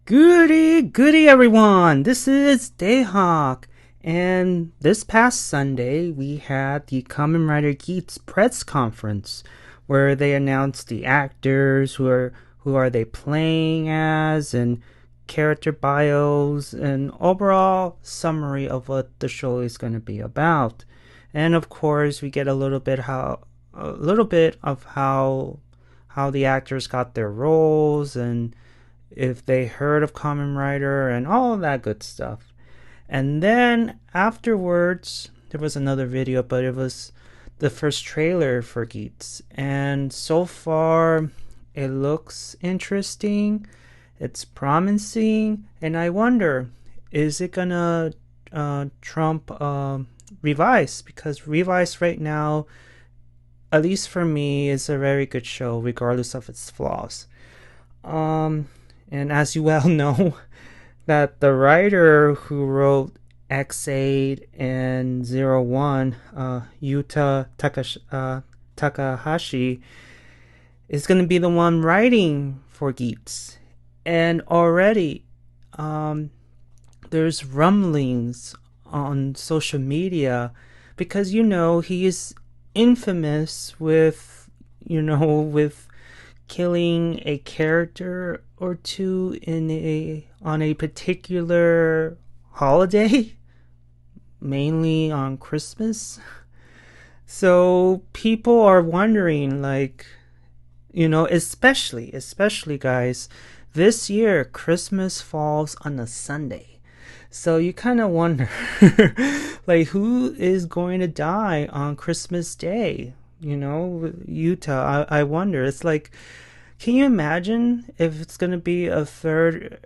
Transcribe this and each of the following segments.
Goody everyone! This is Dayhawk, and this past Sunday we had the Kamen Rider Geats press conference where they announced the actors, who are they playing as, and character bios, and overall summary of what the show is going to be about. And of course, we get a little bit of how the actors got their roles and if they heard of Kamen Rider and all of that good stuff. And then afterwards, there was another video, but it was the first trailer for Geats. And so far, it looks interesting. It's promising. And I wonder, is it gonna trump Revise? Because Revise right now, at least for me, is a very good show, regardless of its flaws. And as you well know, that the writer who wrote X8 and 01, Yuta Takahashi, is going to be the one writing for Geats. And already, there's rumblings on social media because, he is infamous with killing a character or two on a particular holiday, mainly on Christmas. So people are wondering, especially guys, this year Christmas falls on a Sunday. So you kind of wonder, who is going to die on Christmas Day? Yuta. I wonder. It's like, can you imagine if it's gonna be a third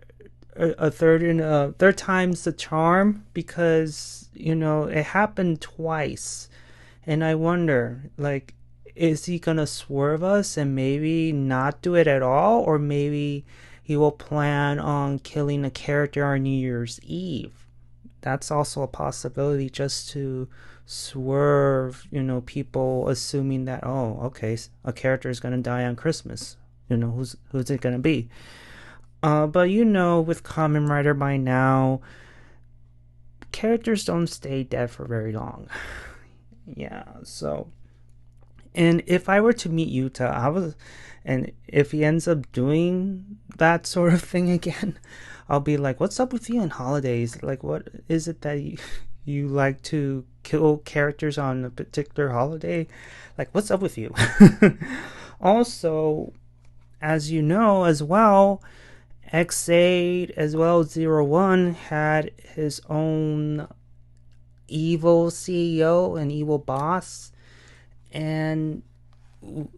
time's the charm? Because it happened twice, and I wonder, is he gonna swerve us and maybe not do it at all, or maybe he will plan on killing a character on New Year's Eve? That's also a possibility, just to swerve, people assuming that, oh, okay, a character is going to die on Christmas. Who's it going to be? But with Kamen Rider by now, characters don't stay dead for very long. Yeah, so. And if I were to meet Yuta, and if he ends up doing that sort of thing again, I'll be like, what's up with you on holidays? What is it that you like to kill characters on a particular holiday? What's up with you? Also, as you know as well, X8 as well as 01 had his own evil CEO and evil boss, and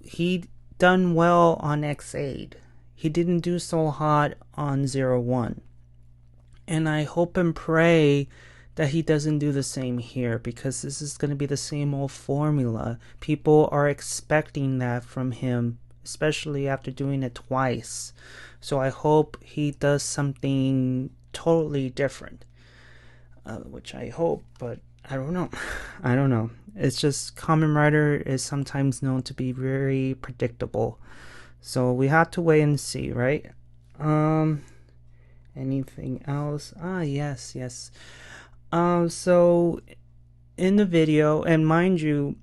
he done well on X8. He didn't do so hot on 01. And I hope and pray that he doesn't do the same here, because this is going to be the same old formula. People are expecting that from him, especially after doing it twice. So I hope he does something totally different, which I hope, but I don't know. It's just Kamen Rider is sometimes known to be very predictable. So we have to wait and see, right? Anything else? Yes. So in the video, and mind you,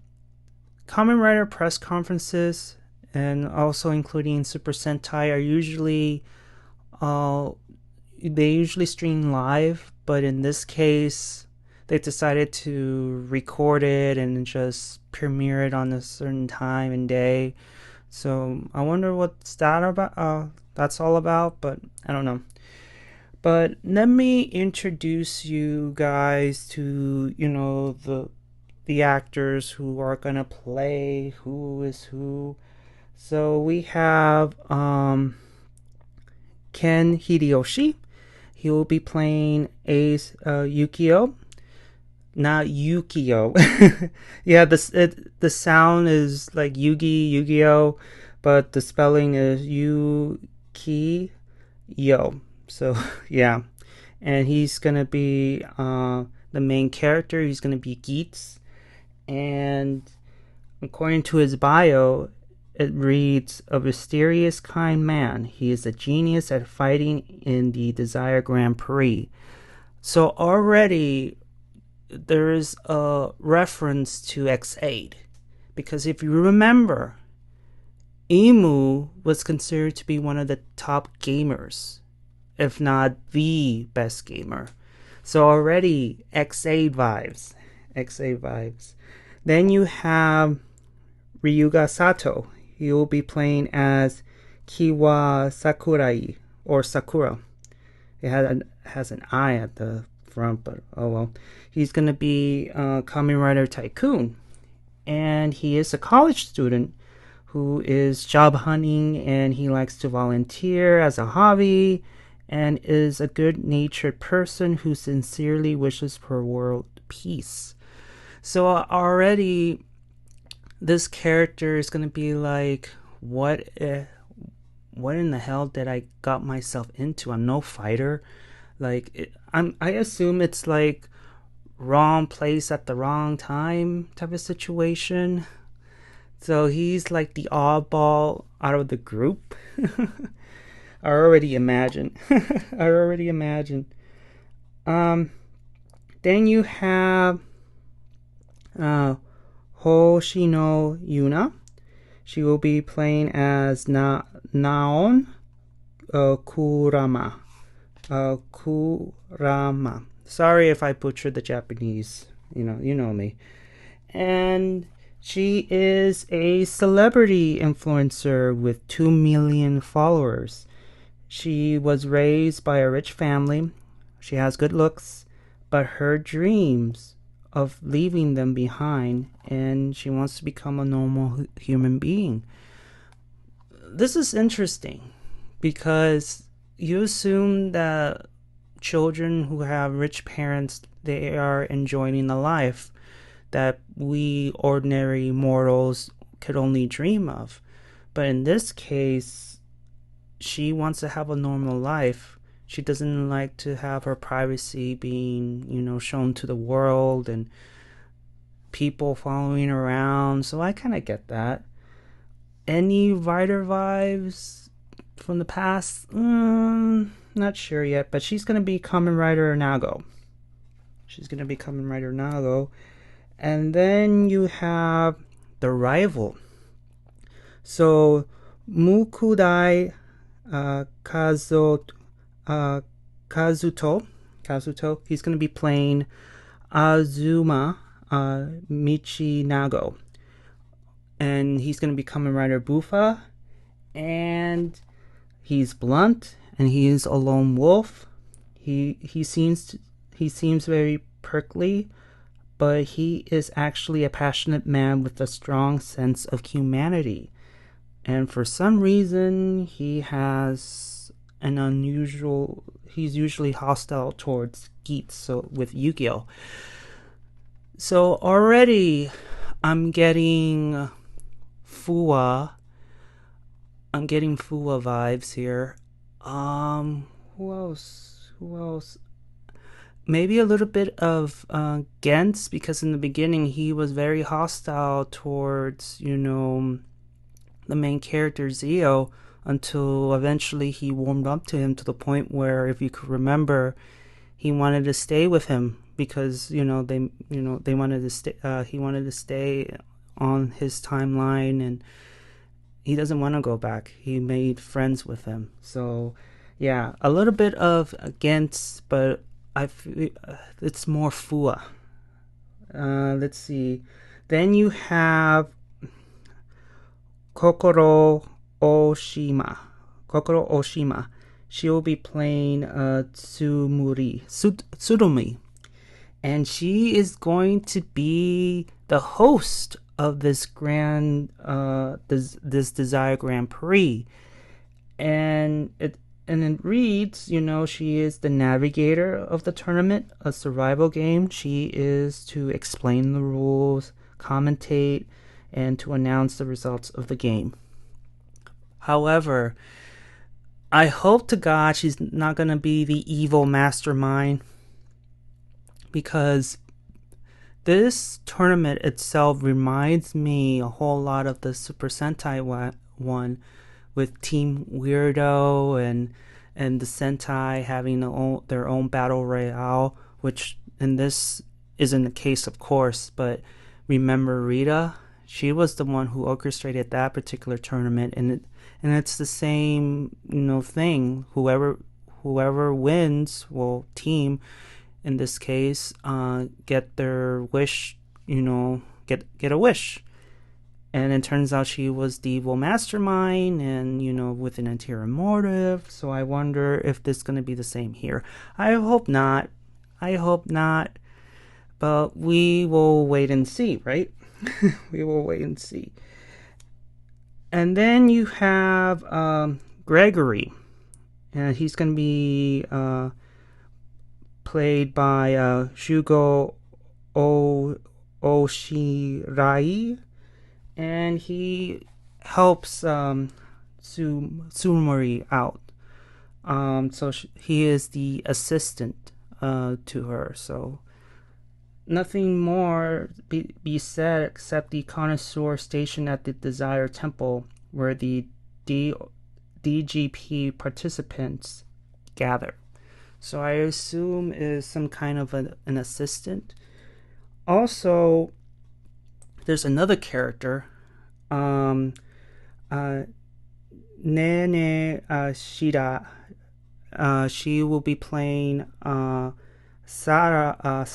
Kamen Rider press conferences, and also including Super Sentai, are usually they usually stream live, but in this case they decided to record it and just premiere it on a certain time and day. So I wonder what's that about. That's all about, but I don't know. But let me introduce you guys to the actors who are gonna play who is who. So we have Ken Hideyoshi. He will be playing Ace Yukio. Not Yukio. Yeah, the sound is like Yu-Gi-Oh, but the spelling is Yu-Ki-Yo. So yeah, and he's gonna be the main character. He's gonna be Geats, and according to his bio, it reads, a mysterious kind man. He is a genius at fighting in the Desire Grand Prix. So already there is a reference to X8. Because if you remember, Emu was considered to be one of the top gamers, if not the best gamer. So already X8 vibes. X8 vibes. Then you have Ryuga Sato. He will be playing as Kiwa Sakurai, or Sakura. It has an I at the front, but oh well. He's going to be Kamen Rider Tycoon. And he is a college student who is job hunting, and he likes to volunteer as a hobby, and is a good-natured person who sincerely wishes for world peace. So already this character is going to be like, what in the hell did I got myself into? I'm no fighter. Like, I assume it's like wrong place at the wrong time type of situation. So he's like the oddball out of the group. I already imagine. Then you have Hoshino Yuna. She will be playing as Naon Kurama. Kurama. Sorry if I butchered the Japanese. You know me. And she is a celebrity influencer with 2 million followers. She was raised by a rich family. She has good looks, but her dreams of leaving them behind, and she wants to become a normal human being. This is interesting because you assume that children who have rich parents, they are enjoying the life that we ordinary mortals could only dream of. But in this case, she wants to have a normal life. She doesn't like to have her privacy being, shown to the world and people following her around. So I kind of get that. Any writer vibes from the past? Not sure yet, but she's going to be Kamen Rider Nago. And then you have the rival. So Mukudai Kazuto, he's going to be playing Azuma Michinago. And he's going to be Kamen Rider Bufa. And he's blunt, and he is a lone wolf. He seems very prickly, but he is actually a passionate man with a strong sense of humanity. And for some reason, he's usually hostile towards Geats, so with Yu-Gi-Oh! So already I'm getting Fuwa vibes here. Who else? Maybe a little bit of Gents, because in the beginning he was very hostile towards, the main character Zio, until eventually he warmed up to him to the point where, if you could remember, he wanted to stay with him because they wanted to stay. He wanted to stay on his timeline, and he doesn't want to go back. He made friends with him. So yeah, a little bit of against, but I feel it's more Fua. Let's see. Then you have Kokoro Oshima. She will be playing Tsurumi. And she is going to be the host of this this Desire Grand Prix. And it reads, she is the navigator of the tournament, a survival game. She is to explain the rules, commentate, and to announce the results of the game. However, I hope to God she's not going to be the evil mastermind, because This tournament itself reminds me a whole lot of the Super Sentai one with Team Weirdo and the Sentai having their own battle royale, which in this isn't the case, of course, but remember Rita? She was the one who orchestrated that particular tournament, and it's the same, thing. Whoever wins, well, team in this case, get their wish, get a wish. And it turns out she was the evil mastermind and, with an ulterior motive. So I wonder if this is going to be the same here. I hope not. But we will wait and see, right? We will wait and see. And then you have Gregory. And he's going to be played by Shugo Oshirai. And he helps Sumori out. So he is the assistant to her. So nothing more be said except the connoisseur stationed at the Desire Temple, where the DGP participants gather. So I assume is some kind of an assistant. Also, there's another character, Nene Shida. She will be playing Sara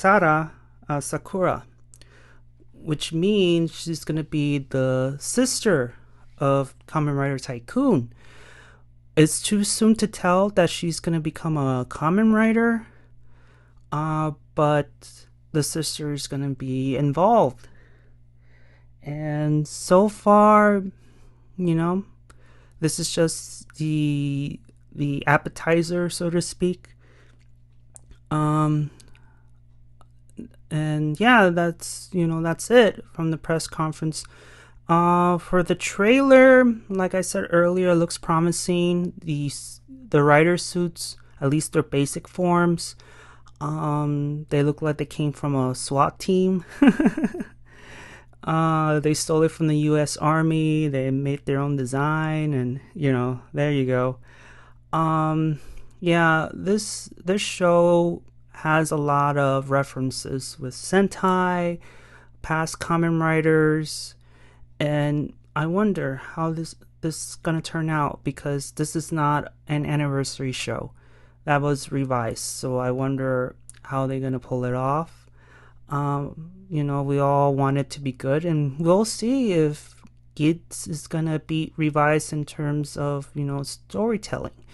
Sakura, which means she's going to be the sister of Kamen Rider Tycoon. It's too soon to tell that she's going to become a Kamen Rider, but the sister is going to be involved. And so far, this is just the appetizer, so to speak. And yeah, that's it from the press conference. For the trailer, like I said earlier, looks promising. The rider suits, at least their basic forms, they look like they came from a SWAT team. They stole it from the U.S. Army. They made their own design, and there you go. Yeah, this show has a lot of references with Sentai, past Kamen Riders, and I wonder how this is gonna turn out, because this is not an anniversary show. That was revised, so I wonder how they're gonna pull it off. We all want it to be good, and we'll see if Geats is gonna be revised in terms of, storytelling.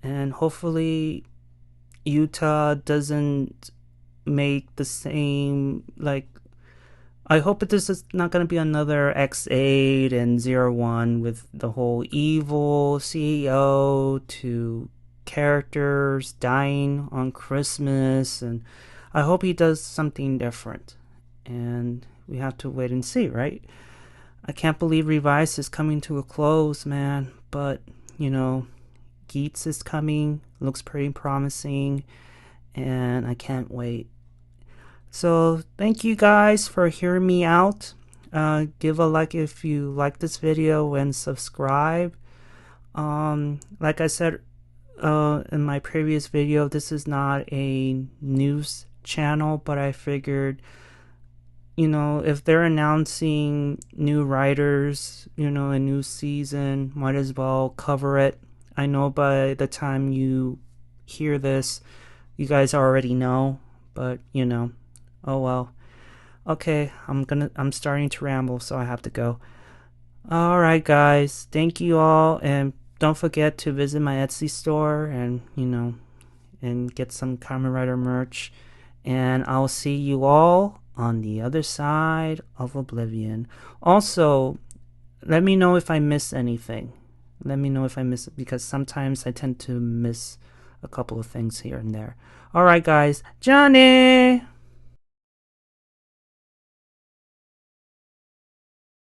And hopefully Yuta doesn't make the same, I hope that this is not going to be another X8 and 01 with the whole evil CEO to characters dying on Christmas, and I hope he does something different. And we have to wait and see, right? I can't believe Revised is coming to a close, man. But, Geats is coming. Looks pretty promising. And I can't wait. So, thank you guys for hearing me out. Give a like if you like this video and subscribe. Like I said in my previous video, this is not a news channel, but I figured, if they're announcing new writers, a new season, might as well cover it. I know by the time you hear this, you guys already know, but oh well. Okay, I'm starting to ramble, so I have to go. Alright guys, thank you all, and don't forget to visit my Etsy store and and get some Kamen Rider merch. And I'll see you all on the other side of Oblivion. Also, let me know if I miss anything. Let me know if I miss it, because sometimes I tend to miss a couple of things here and there. Alright guys, Johnny!